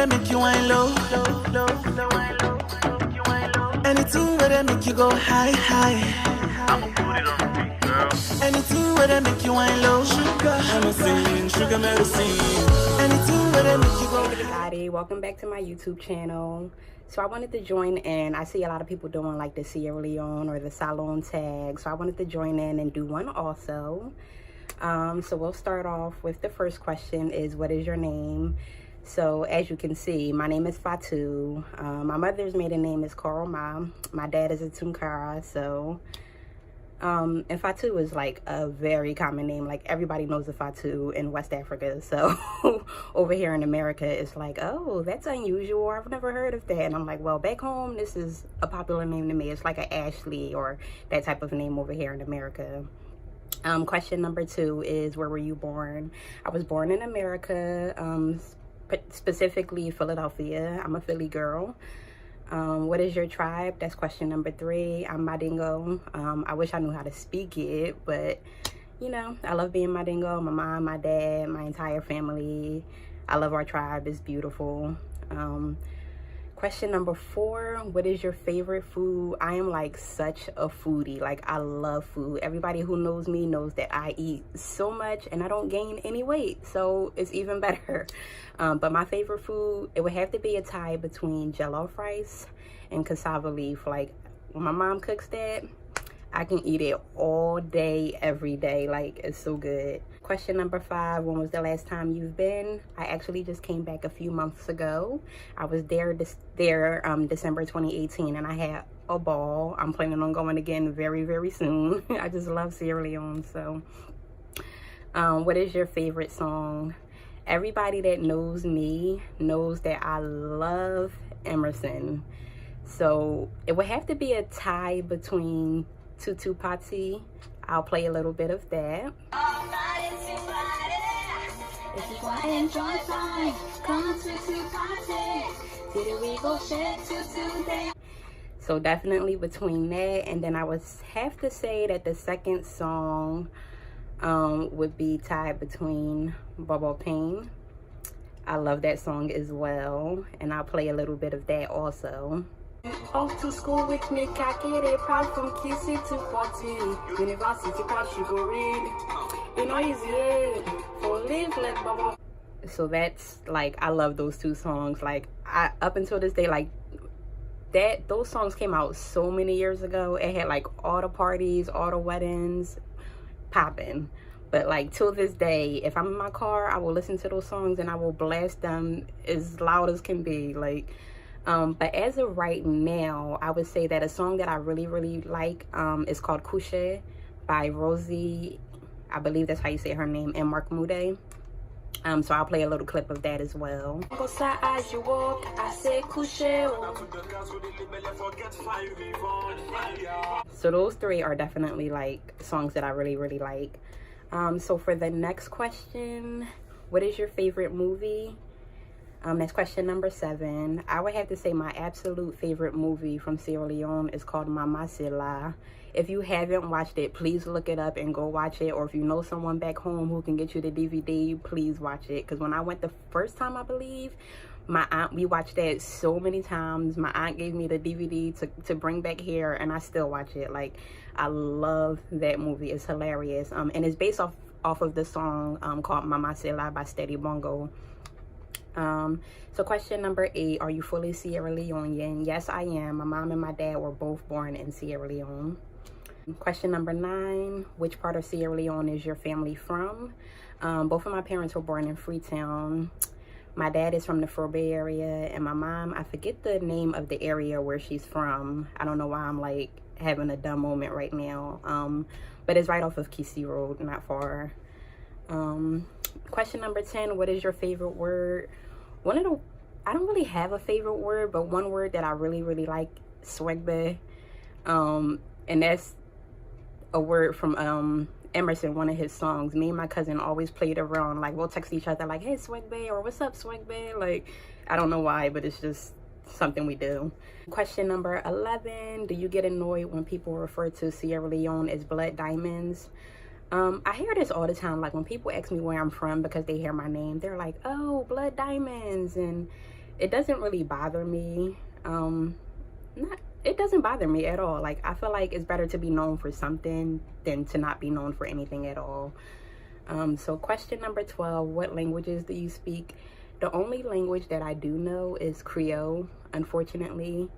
they make you wine low. Anything where they make you go high, high. I'ma put it on repeat, girl. Anything where they make you wine low. Sugar, I'm a singing, sugar medicine. Anything where they make you go. Hey everybody, welcome back to my YouTube channel. So I wanted to join in. I see a lot of people doing like the Sierra Leone or the Salon tag. So I wanted to join in and do one also. So we'll start off with the first question is, what is your name? So as you can see, my name is Fatu. My mother's maiden name is Koroma. My dad is a Tunkara. So, and Fatu is like a very common name. Like everybody knows a Fatu in West Africa. So over here in America, it's like, oh, that's unusual. I've never heard of that. And I'm like, well, back home, this is a popular name to me. It's like an Ashley or that type of name over here in America. Question number 2 is, where were you born? I was born in America, specifically Philadelphia. I'm a Philly girl. What is your tribe? That's question number 3. I'm Mandingo. I wish I knew how to speak it, but you know, I love being Mandingo. My mom, my dad, my entire family. I love our tribe. It's beautiful. Question number 4, what is your favorite food? I am like such a foodie. Like I love food. Everybody who knows me knows that I eat so much and I don't gain any weight. So it's even better. But my favorite food, it would have to be a tie between jollof rice and cassava leaf. Like when my mom cooks that, I can eat it all day, every day. Like it's so good. Question number 5, when was the last time you've been? I actually just came back a few months ago. I was there December 2018 and I had a ball. I'm planning on going again very, very soon. I just love Sierra Leone. So what is your favorite song? Everybody that knows me knows that I love Emerson. So it would have to be a tie between Tutu Pati. I'll play a little bit of that. If you want to enjoy fun, come to Party. Did we go share today? So definitely between that, and then I would have to say that the second song would be tied between Bubble Pain. I love that song as well, and I'll play a little bit of that also. Off to school with me, Kakere, part from Kissy to Party. University pass, you go read. You know, easy for live like bubble. So that's like, I love those 2 songs. Like up until this day, like those songs came out so many years ago. It had like all the parties, all the weddings popping. But like till this day, if I'm in my car, I will listen to those songs and I will blast them as loud as can be. Like but as of right now, I would say that a song that I really, really like is called Couche by Rosie. I believe that's how you say her name, and Mark Mude. So I'll play a little clip of that as well. As you walk, I say Couche. So those 3 are definitely like songs that I really, really like. So for the next question, what is your favorite movie? That's question number 7. I would have to say my absolute favorite movie from Sierra Leone is called Mama Sila. If you haven't watched it, please look it up and go watch it. Or if you know someone back home who can get you the DVD, please watch it. Because when I went the first time, I believe, my aunt, we watched that so many times. My aunt gave me the DVD to bring back here, and I still watch it. Like, I love that movie. It's hilarious. And it's based off of the song called Mama Sila by Steady Bongo. So question number 8, are you fully Sierra Leonean? Yes, I am. My mom and my dad were both born in Sierra Leone. Question number 9, which part of Sierra Leone is your family from? Both of my parents were born in Freetown. My dad is from the Fourbe area, and my mom, I forget the name of the area where she's from. I don't know why I'm like having a dumb moment right now. But it's right off of Kisi Road, not far. Question number 10, what is your favorite word? I don't really have a favorite word, but one word that I really, really like, swagbe. And that's a word from Emerson, one of his songs. Me and my cousin always played around. Like, we'll text each other like, hey, swagbe, or what's up, swagbe? Like, I don't know why, but it's just something we do. Question number 11, do you get annoyed when people refer to Sierra Leone as Blood Diamonds? I hear this all the time. Like when people ask me where I'm from because they hear my name, they're like, oh, Blood Diamonds. And it doesn't really bother me. It doesn't bother me at all. Like, I feel like it's better to be known for something than to not be known for anything at all. So question number 12, what languages do you speak? The only language that I do know is Creole, unfortunately.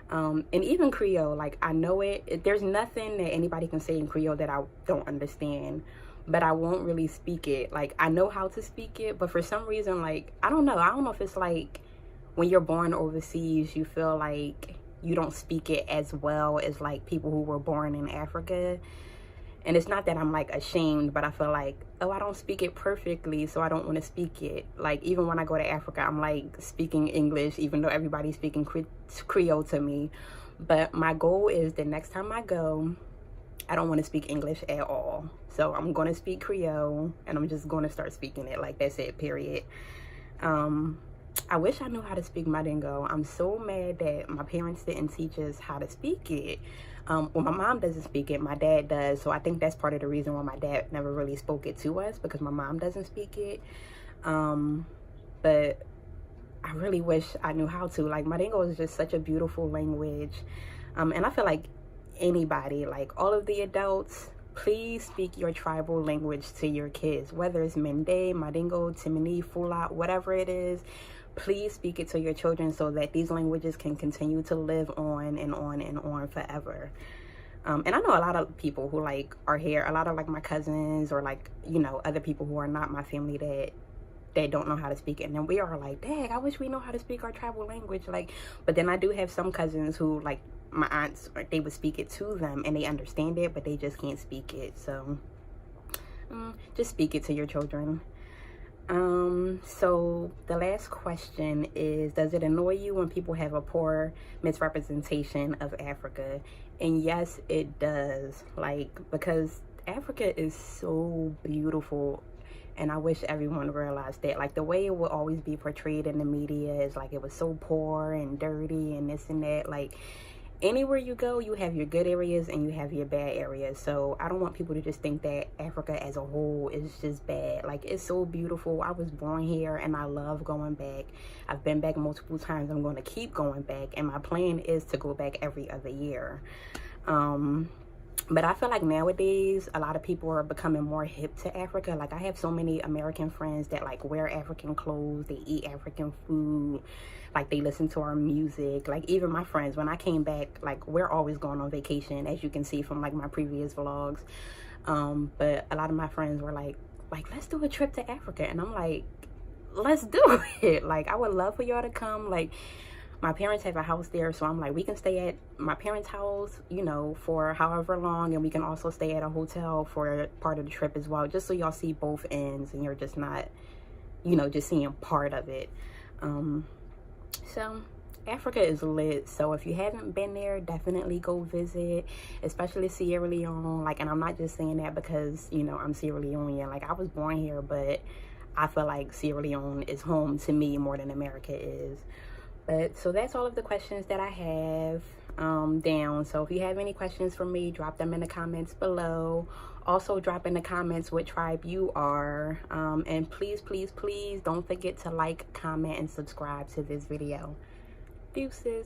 And even Creole, like, I know it. There's nothing that anybody can say in Creole that I don't understand, but I won't really speak it. Like, I know how to speak it, but for some reason, like, I don't know if it's like when you're born overseas, you feel like you don't speak it as well as like people who were born in Africa. And it's not that I'm like ashamed, but I feel like, oh, I don't speak it perfectly, so I don't want to speak it. Like, even when I go to Africa, I'm like speaking English, even though everybody's speaking Creole to me. But my goal is the next time I go, I don't want to speak English at all. So I'm going to speak Creole, and I'm just going to start speaking it. Like, that's it, period. I wish I knew how to speak Mandingo. I'm so mad that my parents didn't teach us how to speak it. Well, my mom doesn't speak it, my dad does. So I think that's part of the reason why my dad never really spoke it to us, because my mom doesn't speak it. But I really wish I knew how to. Like, Mandingo is just such a beautiful language. And I feel like anybody, like all of the adults, please speak your tribal language to your kids, whether it's Mende, Mandingo, Timini, Fula, whatever it is. Please speak it to your children so that these languages can continue to live on and on and on forever. And I know a lot of people who like are here, a lot of like my cousins or like, you know, other people who are not my family that don't know how to speak it. And then we are like, dang, I wish we know how to speak our tribal language. Like, but then I do have some cousins who, like my aunts, they would speak it to them and they understand it, but they just can't speak it. So just speak it to your children. So the last question is, does it annoy you when people have a poor misrepresentation of Africa? And yes, it does. Like, because Africa is so beautiful, and I wish everyone realized that. Like, the way it will always be portrayed in the media is like it was so poor and dirty and this and that. Like, anywhere you go, you have your good areas and you have your bad areas. So I don't want people to just think that Africa as a whole is just bad. Like, it's so beautiful. I was born here and I love going back. I've been back multiple times. I'm going to keep going back, and my plan is to go back every other year. But I feel like nowadays a lot of people are becoming more hip to Africa. Like, I have so many American friends that like wear African clothes, they eat African food, like they listen to our music. Like, even my friends, when I came back, like, we're always going on vacation, as you can see from like my previous vlogs. But a lot of my friends were like, let's do a trip to Africa. And I'm like, let's do it. Like, I would love for y'all to come. Like, my parents have a house there, so I'm like, we can stay at my parents' house, you know, for however long, and we can also stay at a hotel for part of the trip as well, just so y'all see both ends and you're just not, you know, just seeing part of it. So Africa is lit. So if you haven't been there, definitely go visit, especially Sierra Leone. Like, and I'm not just saying that because, you know, I'm Sierra Leonean. Like, I was born here, but I feel like Sierra Leone is home to me more than America is. But so that's all of the questions that I have down. So if you have any questions for me, drop them in the comments below. Also drop in the comments what tribe you are. And please, please, please don't forget to like, comment, and subscribe to this video. Deuces.